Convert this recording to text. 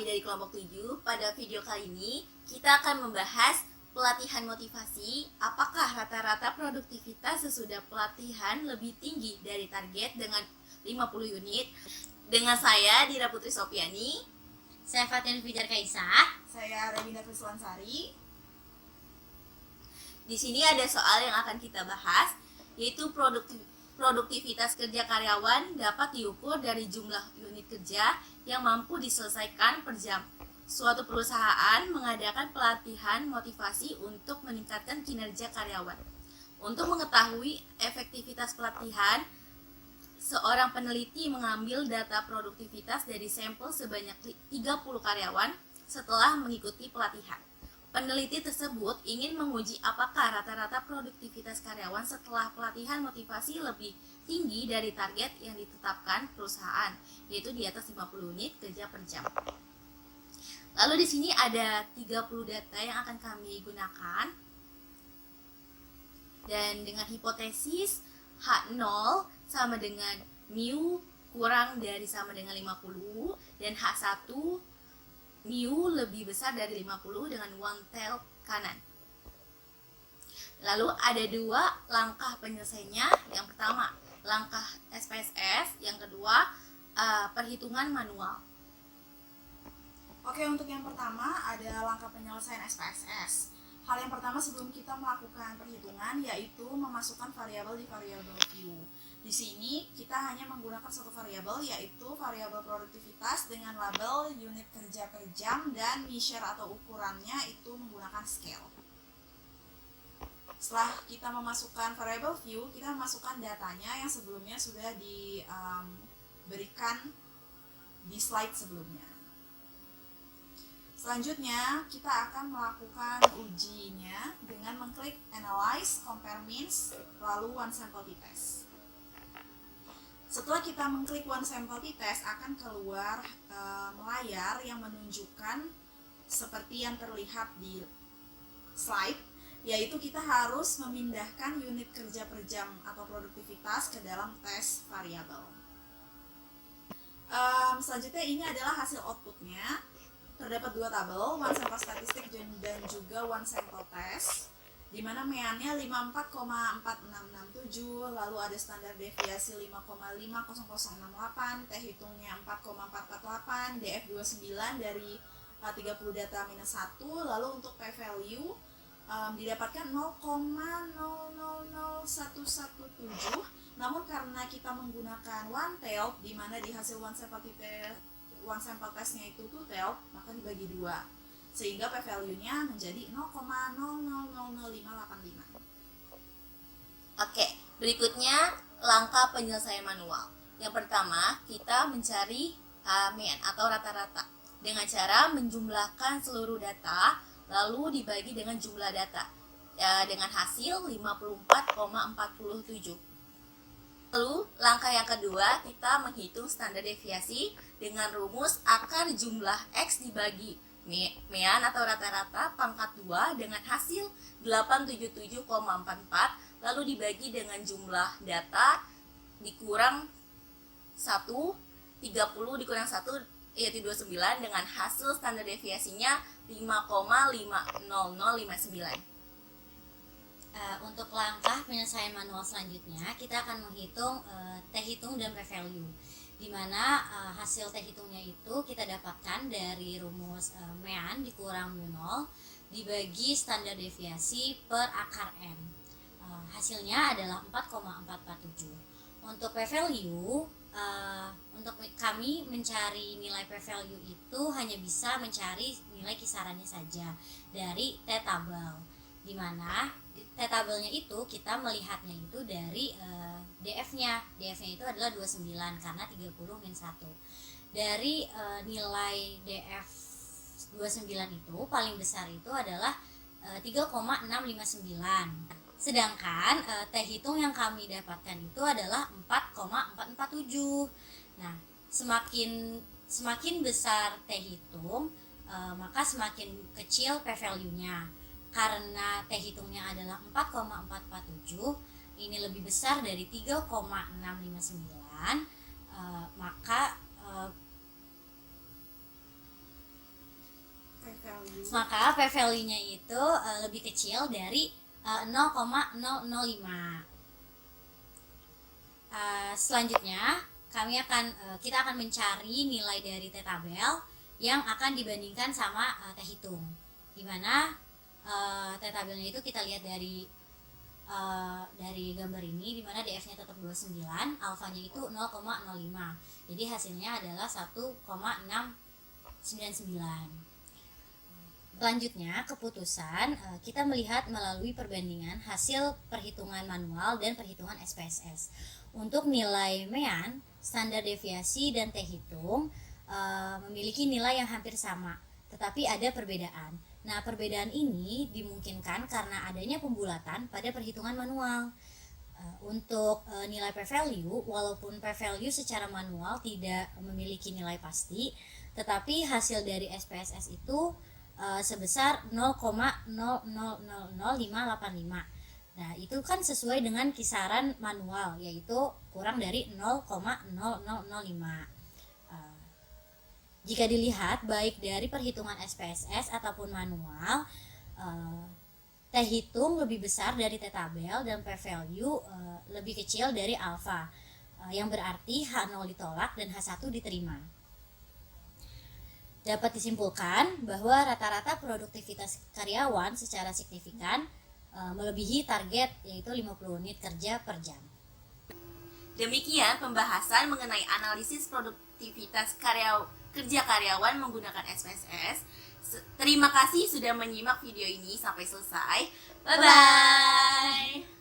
kami dari kelompok 7. Pada video kali ini, kita akan membahas pelatihan motivasi. Apakah rata-rata produktivitas sesudah pelatihan lebih tinggi dari target dengan 50 unit? Dengan saya, Dira Putri Sopiani. Saya Fatin Fijar Kaisa. Saya Rebina Kriswansari. Di sini ada soal yang akan kita bahas, yaitu produktivitas kerja karyawan dapat diukur dari jumlah unit kerja yang mampu diselesaikan per jam. Suatu perusahaan mengadakan pelatihan motivasi untuk meningkatkan kinerja karyawan. Untuk mengetahui efektivitas pelatihan, seorang peneliti mengambil data produktivitas dari sampel sebanyak 30 karyawan setelah mengikuti pelatihan. Peneliti tersebut ingin menguji apakah rata-rata produktivitas karyawan setelah pelatihan motivasi lebih tinggi dari target yang ditetapkan perusahaan, yaitu di atas 50 unit kerja per jam. Lalu di sini ada 30 data yang akan kami gunakan. Dan dengan hipotesis H0 sama dengan mu kurang dari sama dengan 50 dan H1 mu lebih besar dari 50 dengan one tail kanan. Lalu ada dua langkah penyelesaiannya. Yang pertama, langkah SPSS. Yang kedua, perhitungan manual. Oke, untuk yang pertama ada langkah penyelesaian SPSS. Hal yang pertama sebelum kita melakukan perhitungan yaitu memasukkan variabel di variabel view. Di sini kita hanya menggunakan satu variabel, yaitu variabel produktivitas dengan label unit kerja per jam dan measure atau ukurannya itu menggunakan scale. Setelah kita memasukkan variabel view, kita memasukkan datanya yang sebelumnya sudah diberikan di slide sebelumnya. Selanjutnya, kita akan melakukan ujinya dengan mengklik Analyze, Compare Means, lalu One Sample T-Test. Setelah kita mengklik One Sample T-Test, akan keluar layar yang menunjukkan seperti yang terlihat di slide, yaitu kita harus memindahkan unit kerja per jam atau produktivitas ke dalam tes variabel. Selanjutnya ini adalah hasil outputnya. Terdapat dua tabel, one sample statistik dan juga one sample test, di mana meannya 54,4667, lalu ada standar deviasi 5,50068, T hitungnya 4,448, DF 29 dari 30 data minus 1, lalu untuk P value didapatkan 0,000117, namun karena kita menggunakan one tail, di mana di hasil one sample testnya itu two tail, maka dibagi dua, sehingga P value-nya menjadi 0,000585. Oke, berikutnya langkah penyelesaian manual. Yang pertama, kita mencari mean atau rata-rata dengan cara menjumlahkan seluruh data lalu dibagi dengan jumlah data dengan hasil 54,47. Lalu langkah yang kedua, kita menghitung standar deviasi dengan rumus akar jumlah X dibagi mean atau rata-rata pangkat 2 dengan hasil 877,44, lalu dibagi dengan jumlah data dikurang 1, 30 dikurang 1 yaitu 29 dengan hasil standar deviasinya 5,50059. Untuk langkah penyelesaian manual selanjutnya, kita akan menghitung T hitung dan P value, di mana hasil T hitungnya itu kita dapatkan dari rumus mean dikurang mu0 dibagi standar deviasi per akar n. Hasilnya adalah 4,447. Untuk P value, untuk kami mencari nilai P value itu hanya bisa mencari nilai kisarannya saja dari T tabel, di mana T tabelnya itu kita melihatnya itu dari DF-nya. DF-nya itu adalah 29 karena 30 min 1. Dari nilai DF 29 itu paling besar itu adalah 3,659. Sedangkan T hitung yang kami dapatkan itu adalah 4,447. Nah, semakin besar T hitung, maka semakin kecil P value-nya. Karena T hitungnya adalah 4,447, ini lebih besar dari 3,659, maka maka P value-nya itu lebih kecil dari 0,005. Selanjutnya kita akan mencari nilai dari T-tabel yang akan dibandingkan sama T-hitung, dimana T-tabelnya itu kita lihat dari gambar ini, dimana DF-nya tetap 29, alfanya itu 0,05. Jadi hasilnya adalah 1,699. Selanjutnya, keputusan kita melihat melalui perbandingan hasil perhitungan manual dan perhitungan SPSS. Untuk nilai MEAN, standar deviasi dan T-hitung memiliki nilai yang hampir sama, tetapi ada perbedaan. Nah, perbedaan ini dimungkinkan karena adanya pembulatan pada perhitungan manual. Untuk nilai p-value, walaupun p-value secara manual tidak memiliki nilai pasti, tetapi hasil dari SPSS itu sebesar 0,0000585. Nah, itu kan sesuai dengan kisaran manual, yaitu kurang dari 0,0005. Jika dilihat baik dari perhitungan SPSS ataupun manual, T-hitung lebih besar dari T-tabel dan P-value lebih kecil dari alfa, yang berarti H0 ditolak dan H1 diterima. Dapat disimpulkan bahwa rata-rata produktivitas karyawan secara signifikan melebihi target, yaitu 50 unit kerja per jam. Demikian pembahasan mengenai analisis produktivitas kerja karyawan menggunakan SPSS. Terima kasih sudah menyimak video ini sampai selesai. Bye-bye.